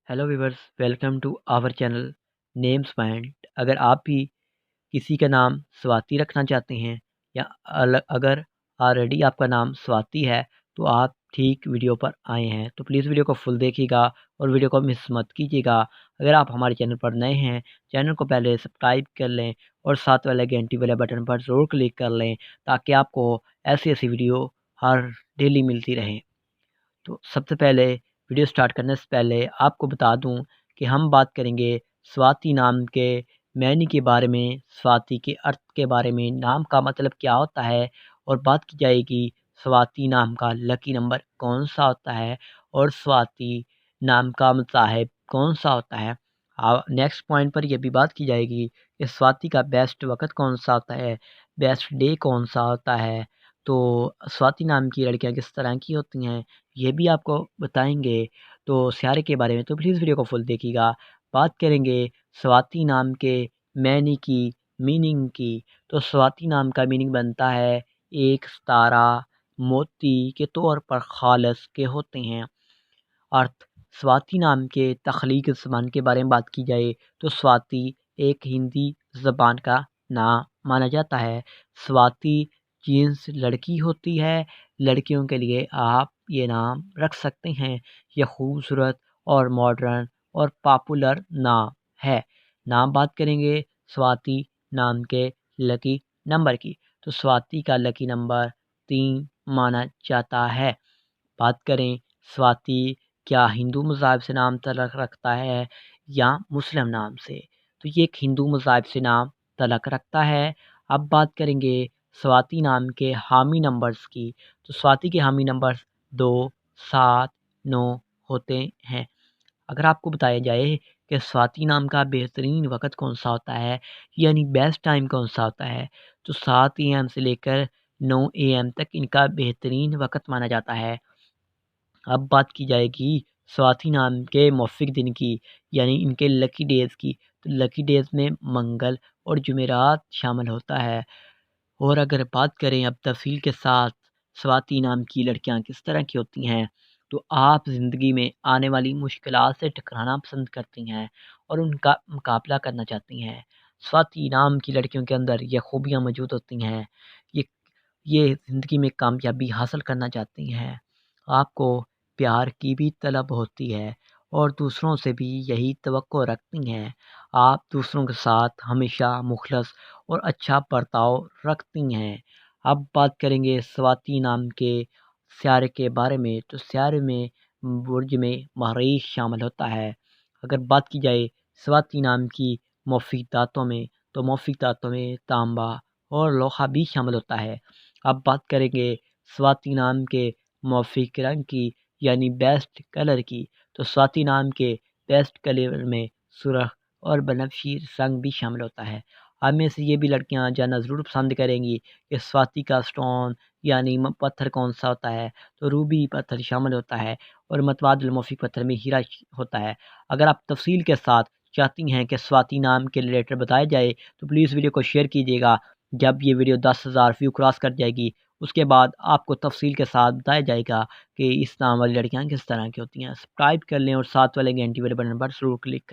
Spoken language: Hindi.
Hello viewers, welcome to our channel names point. अगर आप भी किसी का नाम स्वाति रखना चाहते हैं या अगर ऑलरेडी आपका नाम स्वाति है तो आप ठीक वीडियो पर आए हैं। तो प्लीज़ वीडियो को फुल देखिएगा और वीडियो को मिस मत कीजिएगा। अगर आप हमारे चैनल पर नए हैं, चैनल को पहले सब्सक्राइब कर लें और साथ वाले घंटी वाले बटन पर ज़रूर क्लिक कर लें ताकि आपको ऐसी ऐसी वीडियो हर डेली मिलती रहें। तो सबसे पहले वीडियो स्टार्ट करने से पहले आपको बता दूं कि हम बात करेंगे स्वाति नाम के मैनी के बारे में, स्वाति के अर्थ के बारे में, नाम का मतलब क्या होता है, और बात की जाएगी स्वाति नाम का लकी नंबर कौन सा होता है और स्वाति नाम का मुसाहिब कौन सा होता है। नेक्स्ट पॉइंट पर यह भी बात की जाएगी कि स्वाति का बेस्ट वक्त कौन सा होता है, बेस्ट डे कौन सा होता है। तो स्वाति नाम की लड़कियां किस तरह की होती हैं ये भी आपको बताएंगे। तो सियारे के बारे में तो प्लीज़ वीडियो को फुल देखिएगा। बात करेंगे स्वाति नाम के मैनी की, मीनिंग की। तो स्वाति नाम का मीनिंग बनता है एक सितारा मोती के तौर पर खालस के होते हैं। अर्थ स्वाति नाम के तख्लीक ज़बान के बारे में बात की जाए तो स्वाति एक हिंदी ज़बान का नाम माना जाता है। स्वाति जीन्स लड़की होती है, लड़कियों के लिए आप ये नाम रख सकते हैं। यह खूबसूरत और मॉडर्न और पॉपुलर नाम है। नाम बात करेंगे स्वाति नाम के लकी नंबर की। तो स्वाति का लकी नंबर 3 माना जाता है। बात करें स्वाति क्या हिंदू मज़हब से नाम तलक रखता है या मुस्लिम नाम से, तो ये एक हिंदू मज़हब से नाम तलक रखता है। अब बात करेंगे स्वाति नाम के हामी नंबर्स की। तो स्वाति के हामी नंबर्स 2, 7, 9 होते हैं। अगर आपको बताया जाए कि स्वाति नाम का बेहतरीन वक़्त कौन सा होता है, यानी बेस्ट टाइम कौन सा होता है, तो 7 AM से लेकर 9 AM तक इनका बेहतरीन वक़्त माना जाता है। अब बात की जाएगी स्वाति नाम के मौफिक दिन की, यानी इनके लकी डेज़ की। तो लकी डेज़ में मंगल और जुमेरात शामिल होता है। और अगर बात करें अब तफ़सील के साथ स्वाति नाम की लड़कियां किस तरह की होती हैं, तो आप ज़िंदगी में आने वाली मुश्किलात से टकराना पसंद करती हैं और उनका मुकाबला करना चाहती हैं। स्वाति नाम की लड़कियों के अंदर ये खूबियाँ मौजूद होती हैं। ये ये ज़िंदगी में कामयाबी हासिल करना चाहती हैं। आपको प्यार की भी तलब होती है और दूसरों से भी यही तवक्को रखती हैं। आप दूसरों के साथ हमेशा मुखलस और अच्छा बर्ताव रखती हैं। अब बात करेंगे स्वाति नाम के सियारे के बारे में। तो सियारे में बुर्ज में मरीख़ शामिल होता है। अगर बात की जाए स्वाति नाम की मौफिक धातों में, तो मौफिक धातों में तांबा और लोहा भी शामिल होता है। अब बात करेंगे स्वाति नाम के मौफिक रंग की, यानी बेस्ट कलर की। तो स्वाति नाम के बेस्ट कलर में सुर्ख और बनफशी रंग भी शामिल होता है। आप में से ये भी लड़कियां जानना ज़रूर पसंद करेंगी कि स्वाति का स्टोन यानी पत्थर कौन सा होता है। तो रूबी पत्थर शामिल होता है और मतवादिल मौफिक पत्थर में हीरा होता है। अगर आप तफसील के साथ चाहती हैं कि स्वाति नाम के रिलेटेड बताया जाए तो प्लीज़ वीडियो को शेयर कीजिएगा। जब ये वीडियो 10,000 व्यू क्रॉस कर जाएगी उसके बाद आपको तफसील के साथ बताया जाएगा कि इस नाम वाली लड़कियां किस तरह की होती हैं। सब्सक्राइब कर लें और साथ वाले घंटी वाले बटन पर ज़रूर क्लिक करें।